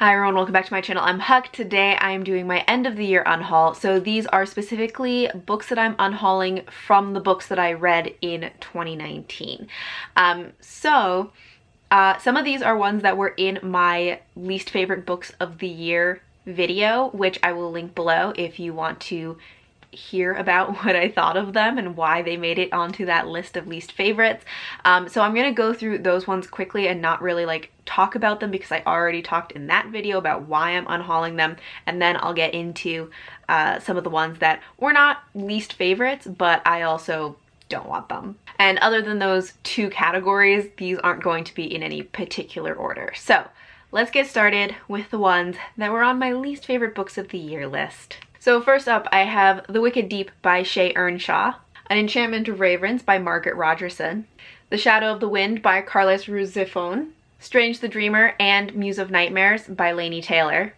Hi everyone, welcome back to my channel. I'm Huck. Today I am doing my end of the year unhaul. So these are specifically books that I'm unhauling from the books that I read in 2019. Some of these are ones that were in my least favorite books of the year video, which I will link below if you want to hear about what I thought of them and why they made it onto that list of least favorites. So I'm gonna go through those ones quickly and not really like talk about them because I already talked in that video about why I'm unhauling them, and then I'll get into some of the ones that were not least favorites, but I also don't want them. And other than those two categories, these aren't going to be in any particular order. So let's get started with the ones that were on my least favorite books of the year list. So first up, I have The Wicked Deep by Shea Earnshaw, An Enchantment of Ravens by Margaret Rogerson, The Shadow of the Wind by Carlos Ruiz-Zafón, Strange the Dreamer and Muse of Nightmares by Laini Taylor,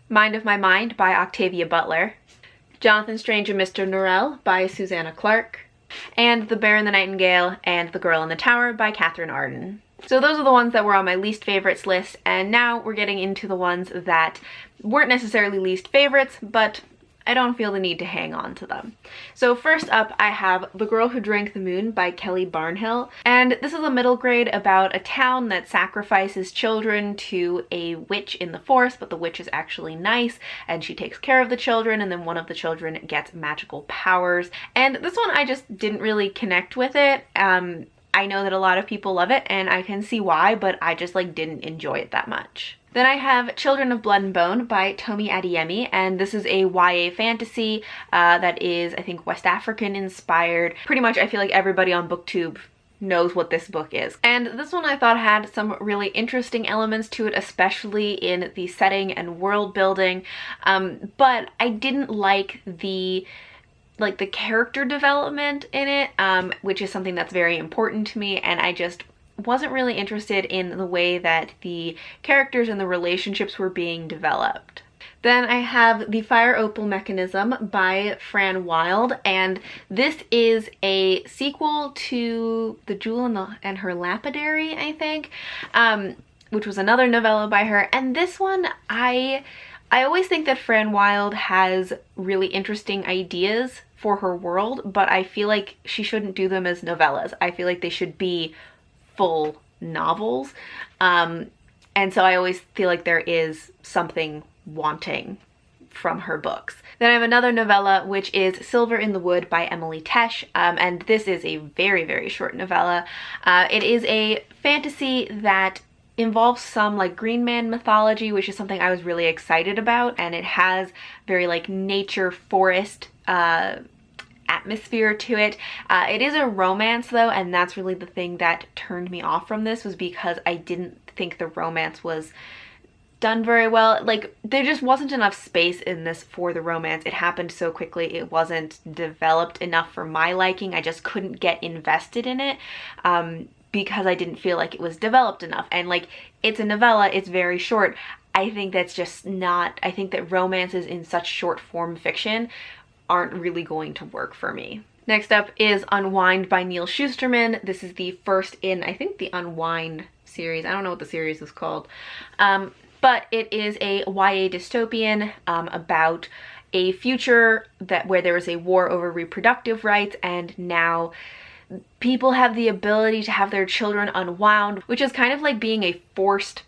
Mind of My Mind by Octavia Butler, Jonathan Strange and Mr. Norrell by Susanna Clarke, and The Bear and the Nightingale and The Girl in the Tower by Catherine Arden. So those are the ones that were on my least favorites list, and now we're getting into the ones that weren't necessarily least favorites, but I don't feel the need to hang on to them. So first up, I have The Girl Who Drank the Moon by Kelly Barnhill. And this is a middle grade about a town that sacrifices children to a witch in the forest, but the witch is actually nice and she takes care of the children, and then one of the children gets magical powers. And this one, I just didn't really connect with it. I know that a lot of people love it and I can see why, but I just like didn't enjoy it that much. Then I have Children of Blood and Bone by Tomi Adeyemi, and this is a YA fantasy that is, I think, West African inspired. Pretty much I feel like everybody on BookTube knows what this book is. And this one I thought had some really interesting elements to it, especially in the setting and world building, but I didn't like the character development in it, which is something that's very important to me, and I just wasn't really interested in the way that the characters and the relationships were being developed. Then I have The Fire Opal Mechanism by Fran Wilde, and this is a sequel to The Jewel and Her Lapidary, I think, which was another novella by her. And this one, I always think that Fran Wilde has really interesting ideas for her world, but I feel like she shouldn't do them as novellas. I feel like they should be full novels, and so I always feel like there is something wanting from her books. Then I have another novella, which is Silver in the Wood by Emily Tesh, and this is a very, very short novella. It is a fantasy that involves some like Green Man mythology, which is something I was really excited about, and it has very like nature forest atmosphere to it. It is a romance though, and that's really the thing that turned me off from this, was because I didn't think the romance was done very well. Like, there just wasn't enough space in this for the romance. It happened so quickly. It wasn't developed enough for my liking. I just couldn't get invested in it because I didn't feel like it was developed enough. And like, it's a novella, it's very short. I think that's just not, I think that romances in such short form fiction aren't really going to work for me. Next up is Unwind by Neal Shusterman. This is the first in, I think, the Unwind series. I don't know what the series is called. But it is a YA dystopian about a future where there was a war over reproductive rights, and now people have the ability to have their children unwound, which is kind of like being a forced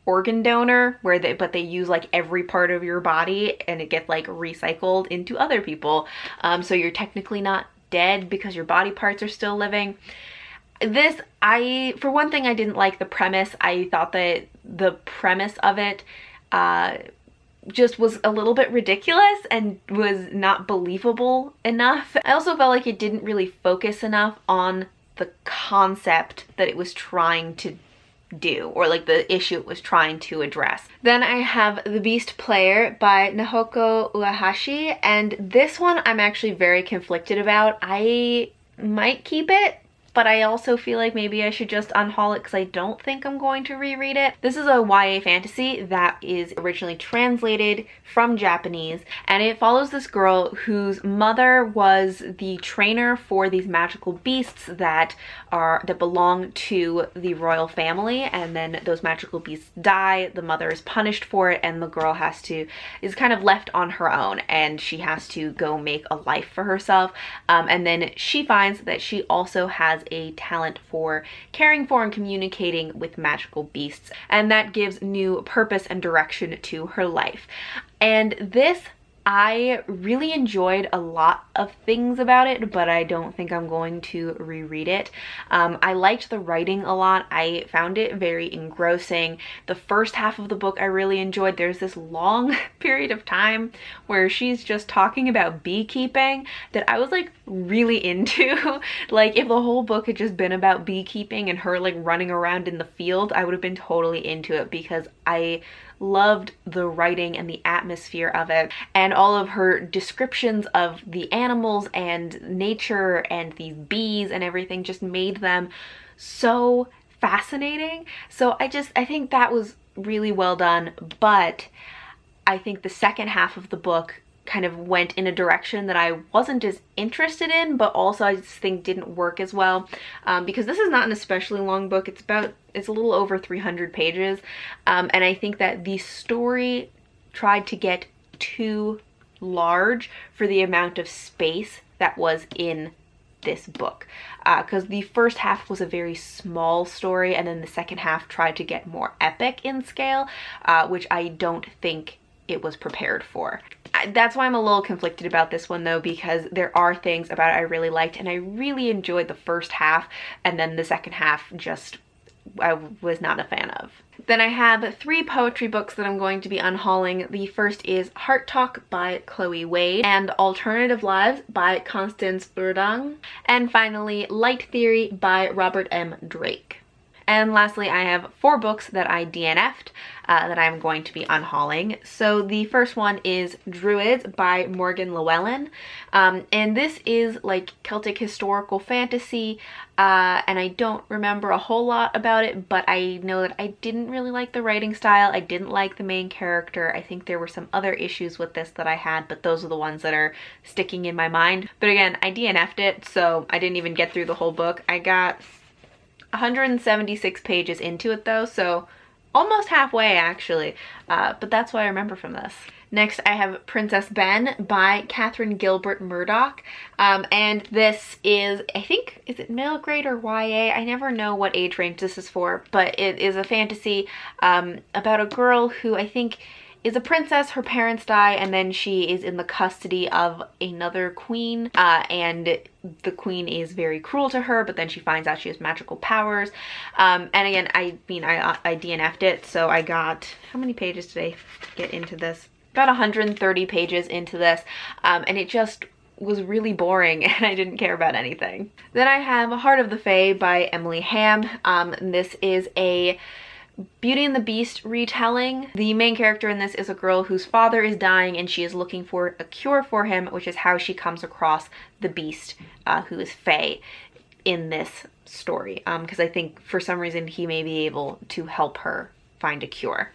organ donor, but they use like every part of your body and it gets like recycled into other people. So you're technically not dead because your body parts are still living. This, for one thing, I didn't like the premise. I thought that the premise of it just was a little bit ridiculous and was not believable enough. I also felt like it didn't really focus enough on the concept that it was trying to do, or like the issue it was trying to address. Then I have The Beast Player by Nahoko Uehashi, and this one I'm actually very conflicted about. I might keep it, but I also feel like maybe I should just unhaul it because I don't think I'm going to reread it. This is a YA fantasy that is originally translated from Japanese, and it follows this girl whose mother was the trainer for these magical beasts that belong to the royal family, and then those magical beasts die, the mother is punished for it, and the girl is kind of left on her own, and she has to go make a life for herself. And then she finds that she also has a talent for caring for and communicating with magical beasts, and that gives new purpose and direction to her life. And this, I really enjoyed a lot of things about it, but I don't think I'm going to reread it. I liked the writing a lot. I found it very engrossing. The first half of the book I really enjoyed. There's this long period of time where she's just talking about beekeeping that I was like really into. Like if the whole book had just been about beekeeping and her like running around in the field, I would have been totally into it because I loved the writing and the atmosphere of it, and all of her descriptions of the animals and nature and these bees and everything just made them so fascinating. So I think that was really well done, but I think the second half of the book kind of went in a direction that I wasn't as interested in, but also I just think didn't work as well, because this is not an especially long book. It's a little over 300 pages, and I think that the story tried to get too large for the amount of space that was in this book, because the first half was a very small story, and then the second half tried to get more epic in scale, which I don't think it was prepared for. That's why I'm a little conflicted about this one though, because there are things about it I really liked, and I really enjoyed the first half, and then the second half just I was not a fan of. Then I have 3 poetry books that I'm going to be unhauling. The first is Heart Talk by Chloe Wade, and Alternative Lives by Constance Urdang, and finally Light Theory by Robert M. Drake. And lastly, I have 4 books that I DNF'd that I'm going to be unhauling. So the first one is Druids by Morgan Llewellyn. And this is like Celtic historical fantasy, and I don't remember a whole lot about it, but I know that I didn't really like the writing style. I didn't like the main character. I think there were some other issues with this that I had, but those are the ones that are sticking in my mind. But again, I DNF'd it, so I didn't even get through the whole book. I got 176 pages into it though, so almost halfway actually, but that's what I remember from this. Next I have Princess Ben by Catherine Gilbert Murdoch, and this is, I think, is it middle grade or YA? I never know what age range this is for, but it is a fantasy about a girl who I think is a princess. Her parents die, and then she is in the custody of another queen, and the queen is very cruel to her, but then she finds out she has magical powers. And again, I DNF'd it, so I got, how many pages did I get into this? About 130 pages into this, and it just was really boring and I didn't care about anything. Then I have Heart of the Fae by Emily Hamm. This is a Beauty and the Beast retelling. The main character in this is a girl whose father is dying, and she is looking for a cure for him, which is how she comes across the Beast, who is Fae, in this story, because I think for some reason he may be able to help her find a cure.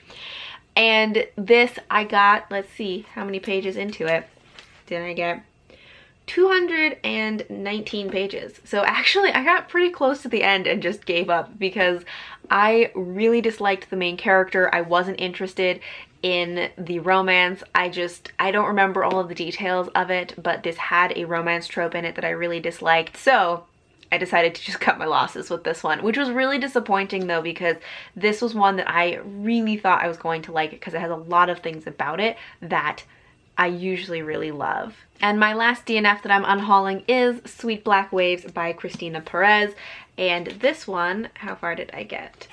And this I got, let's see, how many pages into it did I get? 219 pages. So actually I got pretty close to the end and just gave up because I really disliked the main character. I wasn't interested in the romance. I don't remember all of the details of it, but this had a romance trope in it that I really disliked. So I decided to just cut my losses with this one, which was really disappointing though, because this was one that I really thought I was going to like it because it has a lot of things about it that I usually really love. And my last DNF that I'm unhauling is Sweet Black Waves by Christina Perez. And this one, how far did I get?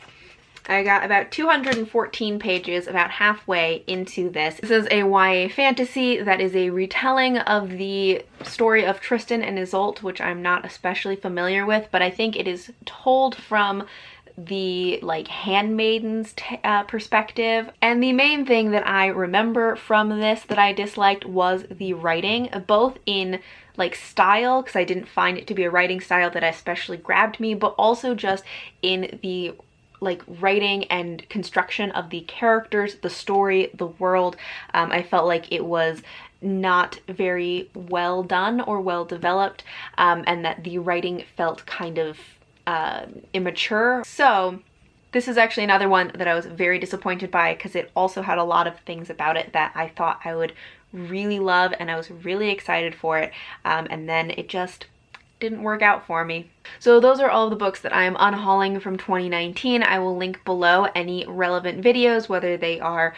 I got about 214 pages, about halfway into this. This is a YA fantasy that is a retelling of the story of Tristan and Isolde, which I'm not especially familiar with, but I think it is told from the like handmaiden's perspective. And the main thing that I remember from this that I disliked was the writing, both in like style, because I didn't find it to be a writing style that especially grabbed me, but also just in the like writing and construction of the characters, the story, the world. I felt like it was not very well done or well developed, and that the writing felt kind of immature. So this is actually another one that I was very disappointed by, because it also had a lot of things about it that I thought I would really love, and I was really excited for it, and then it just didn't work out for me. So those are all the books that I am unhauling from 2019. I will link below any relevant videos, whether they are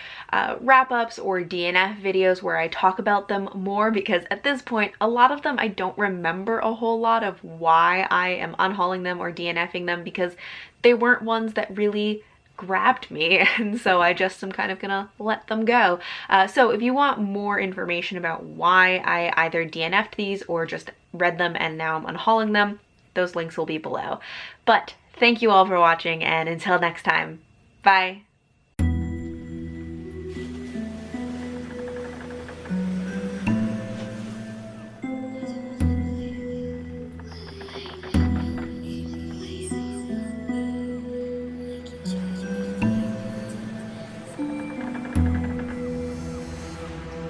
wrap-ups or DNF videos where I talk about them more, because at this point a lot of them I don't remember a whole lot of why I am unhauling them or DNFing them, because they weren't ones that really grabbed me, and so I just am kind of gonna let them go. So if you want more information about why I either DNF'd these or just read them and now I'm unhauling them, those links will be below. But thank you all for watching, and until next time, bye!